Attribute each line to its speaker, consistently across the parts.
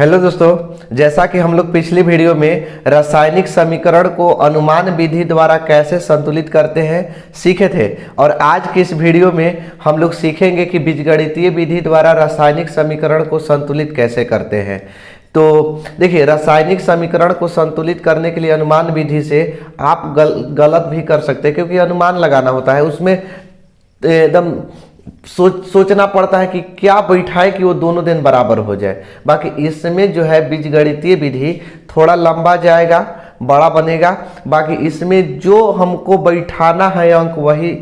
Speaker 1: Hello दोस्तों, जैसा कि हम लोग पिछली वीडियो में रासायनिक समीकरण को अनुमान विधि द्वारा कैसे संतुलित करते हैं सीखे थे, और आज की इस वीडियो में हम लोग सीखेंगे कि बीजगणितीय विधि द्वारा रासायनिक समीकरण को संतुलित कैसे करते हैं। तो देखिए, रासायनिक समीकरण को संतुलित करने के लिए अनुमान विधि से आप गलत भी कर सकते हैं, क्योंकि अनुमान लगाना होता है, उसमें एकदम सोचना पड़ता है कि क्या बैठाए कि वो दोनों दिन बराबर हो जाए। बाकी इसमें जो है बीजगणितीय विधि थोड़ा लंबा जाएगा, बड़ा बनेगा। बाकी इसमें जो हमको बैठाना है अंक वही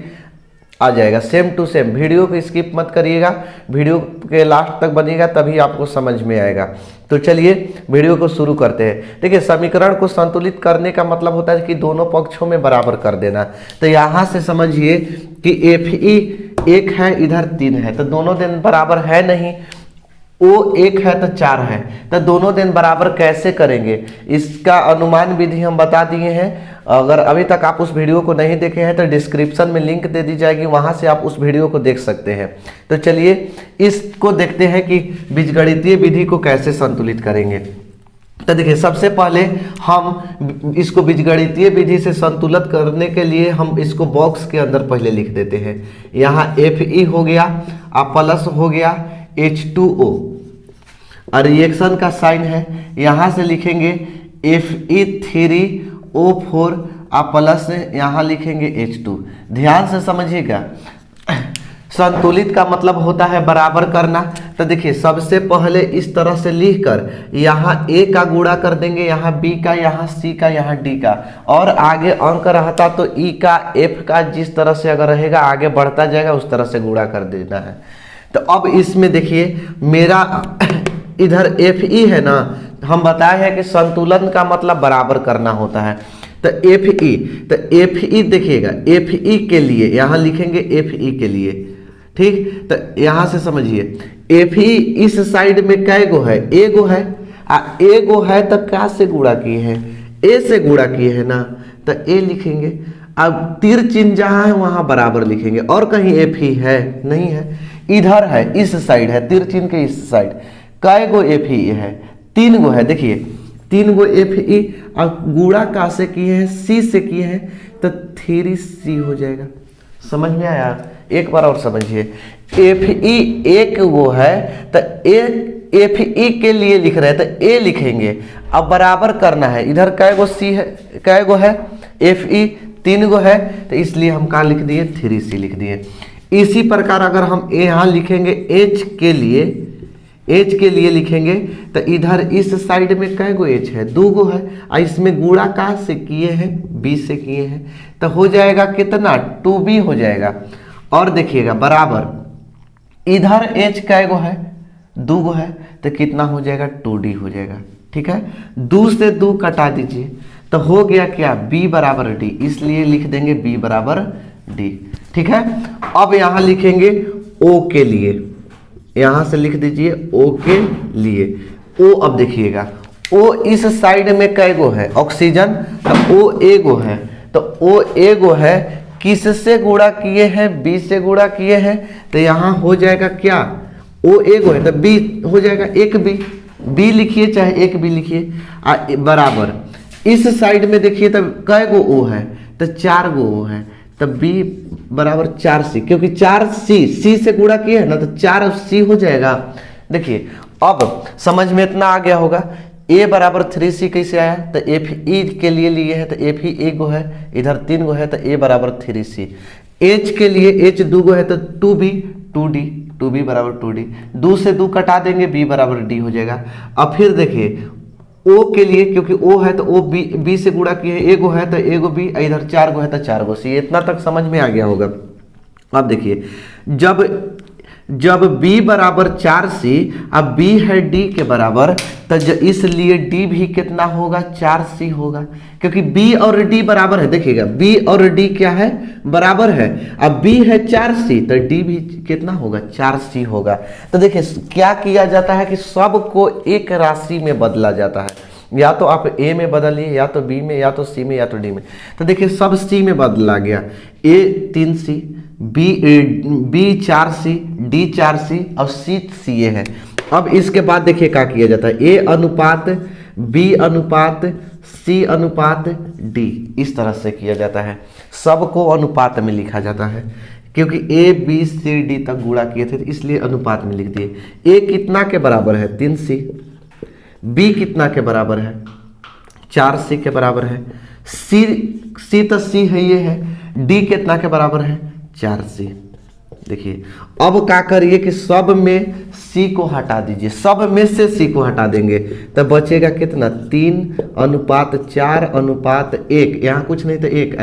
Speaker 1: आ जाएगा, सेम टू सेम। वीडियो को स्किप मत करिएगा, वीडियो के लास्ट तक बनिएगा, तभी आपको समझ में आएगा। तो चलिए वीडियो को शुरू करते हैं। देखिए, समीकरण को संतुलित करने का मतलब होता है कि दोनों पक्षों में बराबर कर देना। तो यहाँ से समझिए कि Fe 1 है, इधर 3 है, तो दोनों दिन बराबर है नहीं। O 1 है तो 4 है, तो दोनों दिन बराबर कैसे करेंगे, इसका अनुमान विधि हम बता दिए हैं। अगर अभी तक आप उस वीडियो को नहीं देखे हैं तो डिस्क्रिप्शन में लिंक दे दी जाएगी, वहां से आप उस वीडियो को देख सकते हैं। तो चलिए इसको देखते हैं कि बीजगणितीय विधि को कैसे संतुलित करेंगे। तो देखिए, सबसे पहले हम इसको बीजगणितीय विधि से संतुलित करने के लिए हम इसको बॉक्स के अंदर पहले लिख देते हैं। यहाँ Fe हो गया, प्लस हो गया H2O, और रिएक्शन का साइन है। यहाँ से लिखेंगे Fe3O4 प्लस यहाँ लिखेंगे H2। ध्यान से समझिएगा, संतुलित का मतलब होता है बराबर करना। तो देखिए, सबसे पहले इस तरह से लिखकर यहाँ A का गुणा कर देंगे, यहाँ B का, यहाँ C का, यहाँ D का, और आगे अंक रहता तो E का, F का, जिस तरह से अगर रहेगा आगे बढ़ता जाएगा उस तरह से गुणा कर देना है। तो अब इसमें देखिए, मेरा इधर Fe है ना, हम बताए हैं कि संतुलन का मतलब बराबर करना होता है। तो Fe देखिएगा, Fe के लिए यहाँ लिखेंगे Fe के लिए, ठीक। तो यहाँ से समझिए, Fe इस साइड में कै गो है, एगो है, एगो है तो क्या से गुणा किए हैं, ए से गुणा किए हैं ना, तो ए लिखेंगे। अब तीर चिन्ह जहाँ है वहाँ बराबर लिखेंगे, और कहीं Fe है नहीं है, इधर है, इस साइड है, तीर चिन्ह के इस साइड। कै गो Fe है, 3 गो है। देखिए 3 गो Fe, और गुणा का से किए हैं, C से किए हैं, तो 3C हो जाएगा। समझ में आया? एक बार और समझिए, Fe 1 गो है तो Fe के लिए लिख रहे हैं तो A लिखेंगे। अब बराबर करना है, इधर कै गो C है, कै गो है Fe 3 गो है, तो इसलिए हम कहाँ लिख दिए, 3C लिख दिए। इसी प्रकार अगर हम यहाँ लिखेंगे H के लिए लिखेंगे, तो इधर इस साइड में कै गो H है, 2 गो है, और इसमें गुणा का से किए हैं, B से किए हैं, तो हो जाएगा कितना, 2B हो जाएगा। और देखिएगा बराबर इधर H कै गो है, 2 गो है, तो कितना हो जाएगा, 2D हो जाएगा। ठीक है, 2 से 2 कटा दीजिए, तो हो गया क्या, B बराबर D, इसलिए लिख देंगे B बराबर D। ठीक है, अब यहाँ लिखेंगे O के लिए, यहाँ से लिख दीजिए O के लिए। O अब देखिएगा, O इस साइड में कै गो है, ऑक्सीजन, तो O एगो है, तो O एगो है, किससे गुणा किए हैं, B से गुणा किए हैं, तो यहाँ हो जाएगा क्या, O एगो है तो B हो जाएगा 1B, B लिखिए चाहे 1B लिखिए, बराबर इस साइड में देखिए तब कै गो O है, तो 4 गो O है, तो B बराबर 4C, क्योंकि 4C से गुणा किए है ना, तो 4C हो जाएगा। देखिए अब समझ में इतना आ गया होगा। A बराबर 3C कैसे आया, तो Fe के लिए लिए है, तो Fe 1 गो है, इधर 3 गो है, तो A बराबर 3C। H के लिए H 2 गो है, तो 2B बराबर 2D, 2 से 2 कटा देंगे, B बराबर D हो जाएगा। अब फिर देखिए O के लिए, क्योंकि O है तो O B से गुणा किए, एगो है तो एगो B, इधर 4 गो है तो 4 गो C। इतना तक समझ में आ गया होगा। अब देखिए, जब B बराबर 4C, अब B है D के बराबर, तो इसलिए D भी कितना होगा, 4C होगा, क्योंकि B और D बराबर है। देखिएगा, B और D क्या है, बराबर है। अब B है 4C, तो D भी कितना होगा, 4C होगा। तो देखिए क्या किया जाता है कि सबको एक राशि में बदला जाता है, या तो आप A में बदलिए, या तो B में, या तो C में, या तो D में। तो देखिए सब C में बदला गया, A 3C, B 4C, D 4C और C CA है। अब इसके बाद देखिए क्या किया जाता है, ए अनुपात बी अनुपात सी अनुपात डी, इस तरह से किया जाता है। सबको अनुपात में लिखा जाता है, क्योंकि ए बी सी डी तक गुणा किए थे तो इसलिए अनुपात में लिख दिए। ए कितना के बराबर है 3c, बी कितना के बराबर है 4c के बराबर है, सी तो सी है ये है, डी कितना के बराबर है 4c। देखिए अब क्या करिए कि सब में सी को हटा दीजिए, सब में से सी को हटा देंगे तो बचेगा कितना 3:4:1, यहाँ कुछ नहीं तो 1,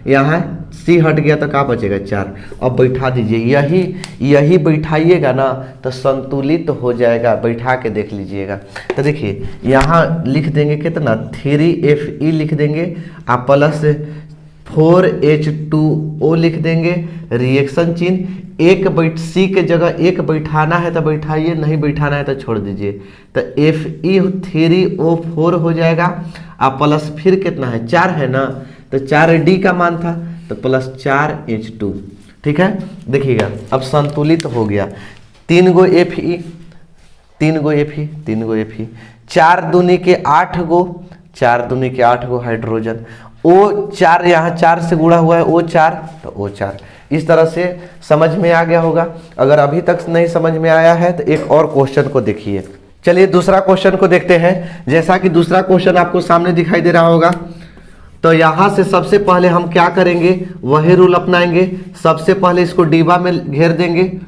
Speaker 1: यहाँ सी हट गया तो क्या बचेगा 4। अब बैठा दीजिए, यही बैठाइएगा ना तो संतुलित हो जाएगा, बैठा के देख लीजिएगा। तो देखिए यहाँ लिख देंगे कितना 3Fe लिख देंगे, आप प्लस 4H2O लिख देंगे, रिएक्शन चिन्ह एक सी के जगह एक बैठाना है तो बैठाइए, नहीं बैठाना है तो छोड़ दीजिए। तो Fe3O4 हो जाएगा, आप प्लस फिर कितना है 4 है ना, तो 4D का मान था तो प्लस 4H2। ठीक है, देखिएगा अब संतुलित हो गया, 3 गो Fe 4 दूनी के 8 गो हाइड्रोजन, O4 यहाँ 4 से गुणा हुआ है, O4 तो O4। इस तरह से समझ में आ गया होगा। अगर अभी तक नहीं समझ में आया है तो एक और क्वेश्चन को देखिए। चलिए दूसरा क्वेश्चन को देखते हैं। जैसा कि दूसरा क्वेश्चन आपको सामने दिखाई दे रहा होगा, तो यहाँ से सबसे पहले हम क्या करेंगे, वही रूल अपनाएंगे। सबसे पहले इसको डिब्बा में घेर देंगे,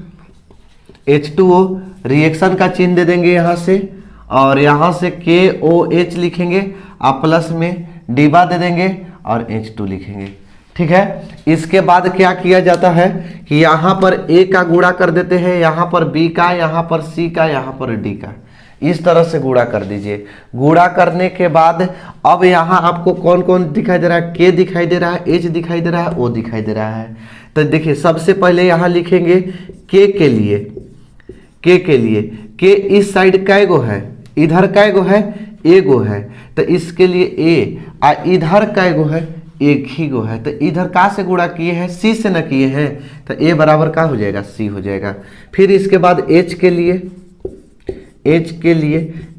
Speaker 1: H2O रिएक्शन का चिन्ह दे देंगे यहाँ से, और यहाँ से KOH लिखेंगे, आप प्लस में डिब्बा दे देंगे और H2 लिखेंगे। ठीक है, इसके बाद क्या किया जाता है कि यहाँ पर A का गुणा कर देते हैं, यहाँ पर B का, यहाँ पर C का, यहाँ पर D का, इस तरह से गुणा कर दीजिए। गुणा करने के बाद अब यहाँ आपको कौन कौन दिखाई दे रहा है, K दिखाई दे रहा है, H दिखाई दे रहा है, O दिखाई दे रहा है। तो देखिए सबसे पहले यहाँ लिखेंगे K के लिए, K इस साइड कै गो है, इधर कै गो है, ए गो है, तो इसके लिए ए, इधर कै गो है, एक ही गो है, तो इधर का से गुणा किए हैं, सी से न किए हैं, तो ए बराबर का हो जाएगा सी हो जाएगा। फिर इसके बाद H के लिए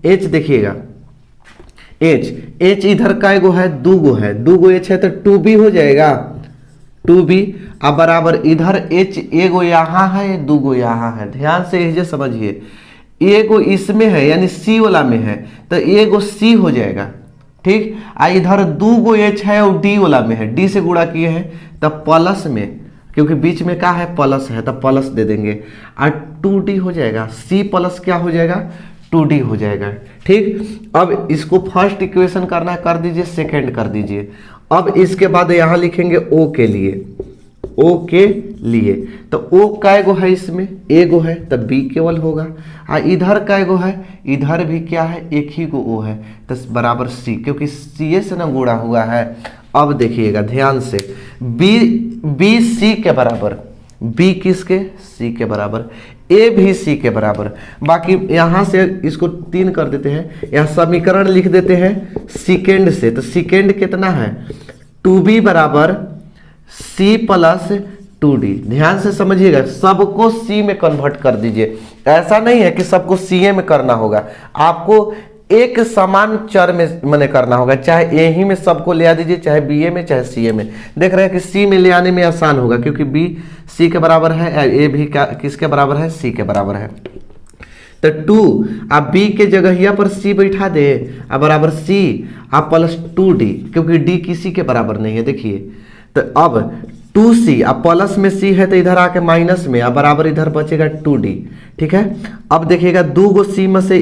Speaker 1: H देखिएगा, H इधर कै गो है, 2 गो है, 2 गो H है तो 2B हो जाएगा, 2B। अब बराबर इधर H एगो यहाँ है, 2 गो यहाँ है, ध्यान से इसे समझिए, एगो इसमें है यानी सी वाला में है तो एगो सी हो जाएगा। ठीक, इधर 2 गो H है और D वाला में है, D से गुणा किए हैं तब प्लस में, क्योंकि बीच में क्या है प्लस है तब प्लस दे देंगे, और 2D हो जाएगा, C प्लस क्या हो जाएगा 2D हो जाएगा। ठीक, अब इसको फर्स्ट इक्वेशन करना है, कर दीजिए, सेकेंड कर दीजिए। अब इसके बाद यहाँ लिखेंगे O के लिए, तो O कै गो है, इसमें ए गो है तो B केवल होगा, इधर कै गो है, इधर भी क्या है, एक ही गो O है तो बराबर C, क्योंकि CA से ना गुणा हुआ है। अब देखिएगा ध्यान से, B C के बराबर, B किसके C के बराबर, A भी C के बराबर। बाकी यहाँ से इसको 3 कर देते हैं, यहाँ समीकरण लिख देते हैं सेकेंड से, तो सेकेंड कितना है 2B बराबर C प्लस 2D। ध्यान से समझिएगा, सबको C में कन्वर्ट कर दीजिए, ऐसा नहीं है कि सबको CA में करना होगा, आपको एक समान चर में मने करना होगा, चाहे A ही में सबको ले आ दीजिए, चाहे BA में चाहे CA में। देख रहे हैं कि C में ले आने में आसान होगा, क्योंकि B C के बराबर है, A भी किसके बराबर है, C के बराबर है। तो 2 आप B के जगह पर C बैठा दे, अब बराबर C आप प्लस 2D, क्योंकि D किसी के बराबर नहीं है। देखिए तो अब 2C अब प्लस में C है तो इधर आके माइनस में, अब बराबर इधर बचेगा 2D। ठीक है, अब देखिएगा 2 गो C में से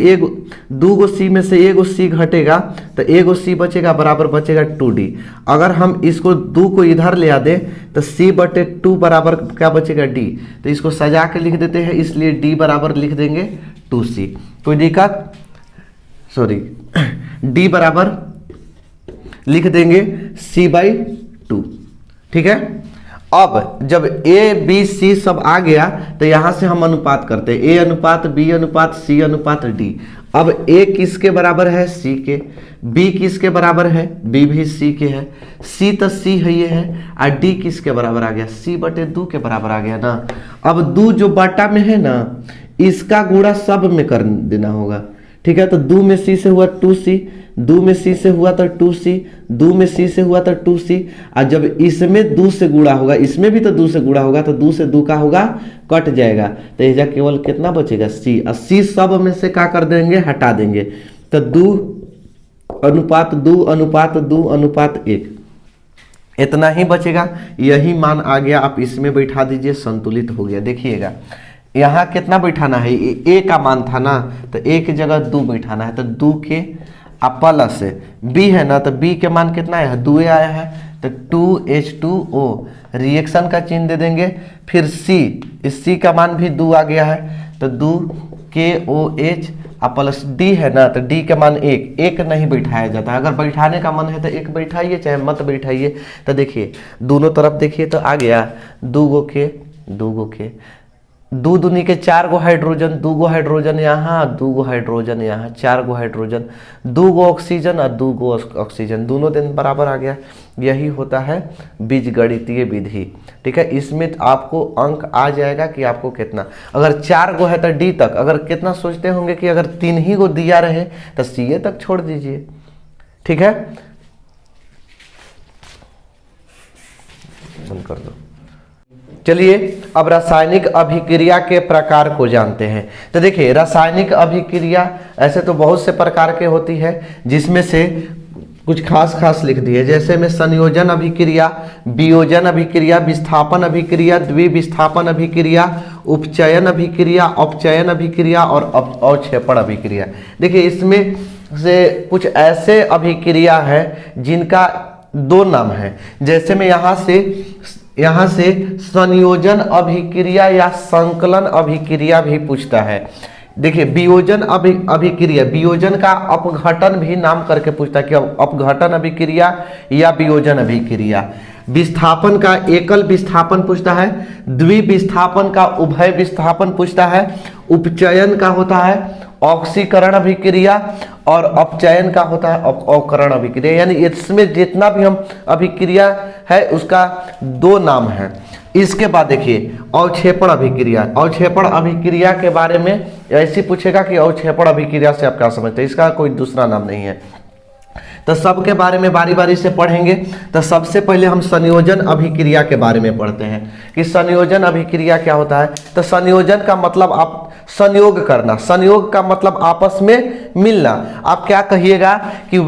Speaker 1: एगो C घटेगा तो एगो C बचेगा, बराबर बचेगा 2D। अगर हम इसको 2 को इधर ले आ दे तो C/2 बराबर क्या बचेगा D, तो इसको सजा के लिख देते हैं, इसलिए D बराबर लिख देंगे 2C। कोई दिक्कत, सॉरी D बराबर लिख देंगे C/2। ठीक है, अब जब A B C सब आ गया तो यहां से हम अनुपात करते हैं, A अनुपात B अनुपात C अनुपात D। अब A किसके बराबर है, C के, B किसके बराबर है, B भी C के है, C तो C है ये है, और D किसके बराबर आ गया, C/2 के बराबर आ गया ना। अब 2 जो बटा में है ना, इसका गुणा सब में कर देना होगा, ठीक है। तो 2 में C से हुआ 2C, 2 में C से हुआ तो 2C, 2 में C से हुआ तो 2C, और जब इसमें 2 से गुणा होगा, इसमें भी तो 2 से गुणा होगा, तो 2 से 2 का होगा कट जाएगा, तो यह केवल कितना बचेगा C, और C सब में से क्या कर देंगे, हटा देंगे, तो 2:2:2:2:1 इतना ही बचेगा। यही मान आ गया, आप इसमें बैठा दीजिए, संतुलित हो गया। देखिए यहाँ कितना बैठाना है, A का मान था ना, तो A की जगह 2 बैठाना है, तो 2 के प्लस B है ना, तो B के मान कितना है, 2 आया है, तो 2H2O रिएक्शन का चिन्ह दे देंगे। फिर C, इस C का मान भी 2 आ गया है, तो 2KOH प्लस D है ना, तो D के मान 1 नहीं बैठाया जाता है। अगर बैठाने का मन है तो 1 बैठाइए, चाहे मत बैठाइए। तो देखिए दोनों तरफ देखिए, तो आ गया 2 गो के 2 दूनी के 4 गो हाइड्रोजन, 2 गो हाइड्रोजन यहाँ, 2 गो हाइड्रोजन यहाँ, 4 गो हाइड्रोजन, 2 गो ऑक्सीजन और 2 गो ऑक्सीजन, दोनों दिन बराबर आ गया। यही होता है बीजगणितीय विधि, ठीक है। इसमें आपको अंक आ जाएगा कि आपको कितना, अगर 4 गो है तो D तक, अगर कितना सोचते होंगे कि अगर 3 ही गो दिया रहे तो CA तक छोड़ दीजिए, ठीक है। बंद कर दो। चलिए अब रासायनिक अभिक्रिया के प्रकार को जानते हैं। तो देखिए रासायनिक अभिक्रिया ऐसे तो बहुत से प्रकार के होती है, जिसमें से कुछ खास लिख दिए, जैसे में संयोजन अभिक्रिया, वियोजन अभिक्रिया, विस्थापन अभिक्रिया, द्विविस्थापन अभिक्रिया, उपचयन अभिक्रिया, अपचयन अभिक्रिया और अवक्षेपण अभिक्रिया। देखिए इसमें से कुछ ऐसे अभिक्रिया है जिनका 2 नाम है, जैसे में यहाँ से संयोजन अभिक्रिया या संकलन अभिक्रिया भी पूछता है। देखिए वियोजन अभिक्रिया, वियोजन का अपघटन भी नाम करके पूछता है कि अपघटन अभिक्रिया या वियोजन अभिक्रिया। विस्थापन का एकल विस्थापन पूछता है, द्विविस्थापन का उभय विस्थापन पूछता है, उपचयन का होता है ऑक्सीकरण अभिक्रिया और अपचयन का होता है अवकरण अभिक्रिया। यानी इसमें जितना भी हम अभिक्रिया है उसका 2 नाम है। इसके बाद देखिए अवक्षेपण अभिक्रिया, अवक्षेपण अभिक्रिया के बारे में ऐसे पूछेगा कि अवक्षेपण अभिक्रिया से आप क्या समझते हैं, इसका कोई दूसरा नाम नहीं है। तो सबके बारे में बारी बारी से पढ़ेंगे। तो सबसे पहले हम संयोजन अभिक्रिया के बारे में पढ़ते हैं कि संयोजन अभिक्रिया क्या होता है। तो संयोजन का मतलब आप संयोग करना, संयोग का मतलब आपस में मिलना। आप क्या कहिएगा कि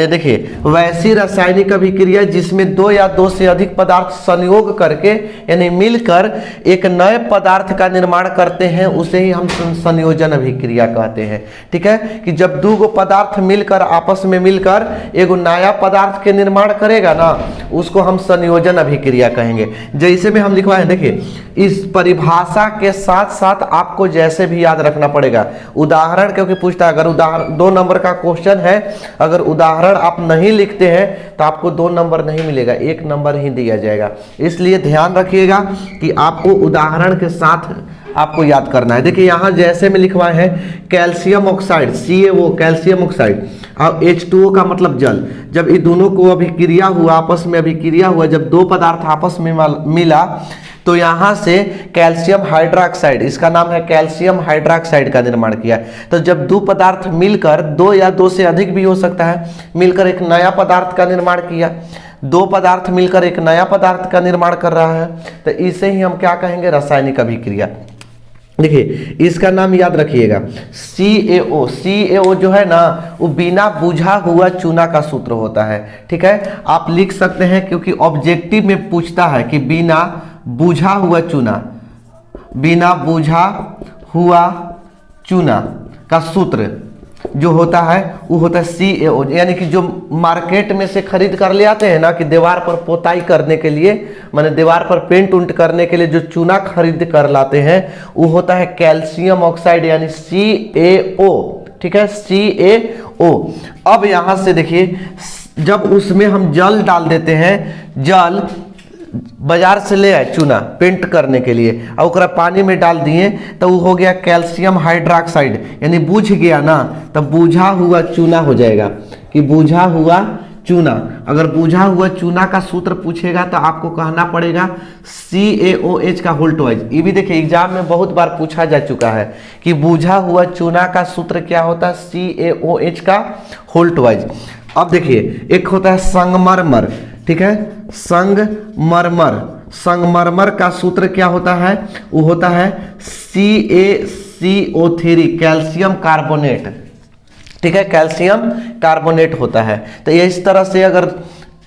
Speaker 1: देखिए वैसी रासायनिक अभिक्रिया जिसमें 2 या 2 से अधिक पदार्थ संयोग करके यानी मिलकर एक नए पदार्थ का निर्माण करते हैं, उसे ही हम संयोजन अभिक्रिया कहते हैं, ठीक है। कि जब 2 गो पदार्थ मिलकर आपस में मिलकर एगो नया पदार्थ के निर्माण करेगा ना, उसको हम संयोजन अभिक्रिया कहेंगे। जैसे में हम लिखवाए, देखिए इस परिभाषा के साथ साथ आपको जैसे भी याद रखना पड़ेगा उदाहरण, क्योंकि पूछता है। अगर उदाहरण 2 नंबर का क्वेश्चन है, अगर उदाहरण आप नहीं लिखते हैं तो आपको 2 नंबर नहीं मिलेगा, 1 नंबर ही दिया जाएगा। इसलिए ध्यान रखिएगा कि आपको उदाहरण के साथ आपको याद करना है। देखिए यहाँ जैसे में लिखवाए हैं calcium oxide CaO, calcium oxide, और H2O का मतलब जल। जब ये दोनों को अभिक्रिया हुआ, आपस में अभिक्रिया हुआ, जब 2 पदार्थ आपस में मिला तो यहाँ से कैल्शियम हाइड्रोक्साइड, इसका नाम है कैल्शियम हाइड्रोक्साइड का निर्माण किया। तो जब 2 पदार्थ मिलकर, 2 या 2 से अधिक भी हो सकता है, मिलकर एक नया पदार्थ का निर्माण किया, 2 पदार्थ मिलकर एक नया पदार्थ का निर्माण कर रहा है, तो इसे ही हम क्या कहेंगे, रासायनिक अभिक्रिया। देखिए इसका नाम याद रखिएगा CaO। CaO जो है ना वो बिना बुझा हुआ चूना का सूत्र होता है, ठीक है। आप लिख सकते हैं क्योंकि ऑब्जेक्टिव में पूछता है कि बिना बुझा हुआ चूना, बिना बुझा हुआ चूना का सूत्र जो होता है वो होता है CaO। यानी कि जो मार्केट में से खरीद कर ले आते हैं ना कि दीवार पर पोताई करने के लिए, माने दीवार पर पेंट उंट करने के लिए जो चूना खरीद कर लाते हैं वो होता है कैल्शियम ऑक्साइड यानी CaO, ठीक है, CaO। अब यहां से देखिए जब उसमें हम जल डाल देते हैं, जल बाजार से ले आए चूना पेंट करने के लिए और ओकरा पानी में डाल दिए तो वो हो गया कैल्शियम हाइड्रोक्साइड, यानी बुझ गया ना, तब बुझा हुआ चूना हो जाएगा कि बुझा हुआ चूना, अगर बुझा हुआ चूना का सूत्र पूछेगा तो आपको कहना पड़ेगा CaOH का होल ट्वाइस। ये भी देखिए एग्जाम में बहुत बार पूछा जा चुका है कि बुझा हुआ चूना का सूत्र क्या होता है, CaOH का होल ट्वाइस। अब देखिए एक होता है संगमरमर, ठीक है, संगमरमर, संगमरमर का सूत्र क्या होता है, वो होता है CaCO3 कैल्शियम कार्बोनेट, ठीक है, कैल्शियम कार्बोनेट होता है। तो ये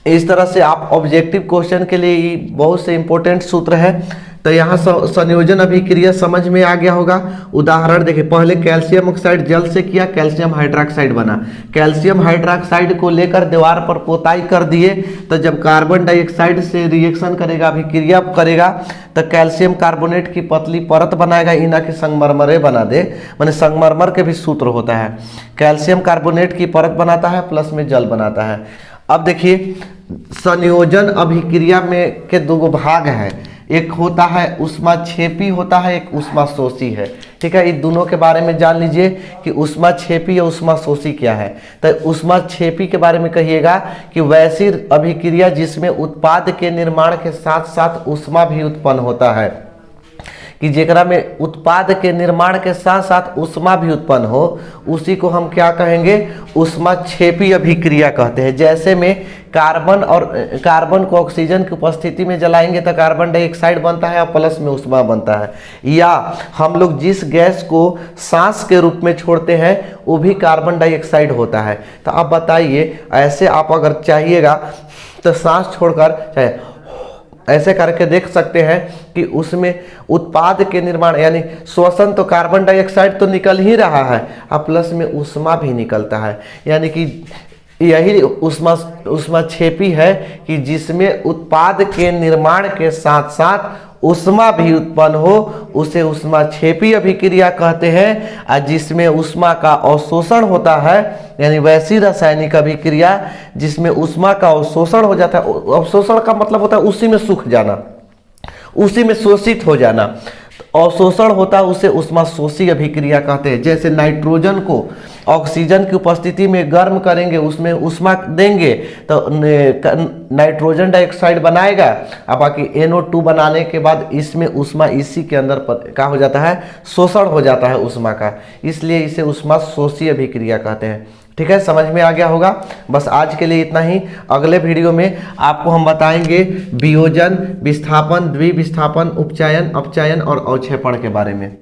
Speaker 1: इस तरह से आप ऑब्जेक्टिव क्वेश्चन के लिए ये बहुत से इंपॉर्टेंट सूत्र है। तो यहाँ संयोजन अभिक्रिया समझ में आ गया होगा। उदाहरण देखिए, पहले कैल्शियम ऑक्साइड जल से किया, कैल्शियम हाइड्रोक्साइड बना, कैल्शियम हाइड्रोक्साइड को लेकर दीवार पर पोताई कर दिए, तो जब कार्बन डाइऑक्साइड से रिएक्शन करेगा, अभिक्रिया करेगा, तो कैल्शियम कार्बोनेट की पतली परत बनाएगा, ई ना कि संगमरमर बना दे। माने संगमरमर के भी सूत्र होता है, कैल्शियम कार्बोनेट की परत बनाता है प्लस में जल बनाता है। अब देखिए संयोजन अभिक्रिया में के दो भाग है, एक होता है ऊष्माक्षेपी होता है, एक ऊष्माशोषी है, ठीक है। इन दोनों के बारे में जान लीजिए कि ऊष्माक्षेपी या ऊष्माशोषी क्या है। तो ऊष्माक्षेपी के बारे में कहिएगा कि वैसी अभिक्रिया जिसमें उत्पाद के निर्माण के साथ साथ ऊष्मा भी उत्पन्न होता है, कि जेकरा में उत्पाद के निर्माण के साथ साथ ऊष्मा भी उत्पन्न हो, उसी को हम क्या कहेंगे, ऊष्माक्षेपी अभिक्रिया कहते हैं। जैसे में कार्बन को ऑक्सीजन की उपस्थिति में जलाएंगे तो कार्बन डाइऑक्साइड बनता है और प्लस में ऊष्मा बनता है, या हम लोग जिस गैस को सांस के रूप में छोड़ते हैं वो भी कार्बन डाइऑक्साइड होता है। तो आप बताइए, ऐसे आप अगर चाहिएगा तो सांस छोड़कर चाहे ऐसे करके देख सकते हैं कि उसमें उत्पाद के निर्माण यानी श्वसन तो कार्बन डाइऑक्साइड तो निकल ही रहा है और प्लस में ऊष्मा भी निकलता है, यानी कि यही ऊष्माक्षेपी है कि जिसमें उत्पाद के निर्माण के साथ साथ ऊष्मा भी उत्पन्न हो, उसे ऊष्माक्षेपी अभिक्रिया कहते हैं। और जिसमें ऊष्मा का अवशोषण होता है, यानी वैसी रासायनिक अभिक्रिया जिसमें ऊष्मा का अवशोषण हो जाता है, अवशोषण का मतलब होता है उसी में सूख जाना, उसी में शोषित हो जाना, अवशोषण होता है उसे ऊष्माशोषी अभिक्रिया कहते हैं। जैसे नाइट्रोजन को ऑक्सीजन की उपस्थिति में गर्म करेंगे, उसमें ऊष्मा देंगे तो नाइट्रोजन डाइऑक्साइड बनाएगा, और बाकी NO2 बनाने के बाद इसमें ऊष्मा इसी के अंदर क्या हो जाता है, शोषण हो जाता है ऊष्मा का, इसलिए इसे ऊष्माशोषी अभिक्रिया कहते हैं। ठीक है, समझ में आ गया होगा। बस आज के लिए इतना ही। अगले वीडियो में आपको हम बताएंगे वियोजन, विस्थापन, द्विविस्थापन, उपचयन, अपचयन और अवक्षेपण के बारे में।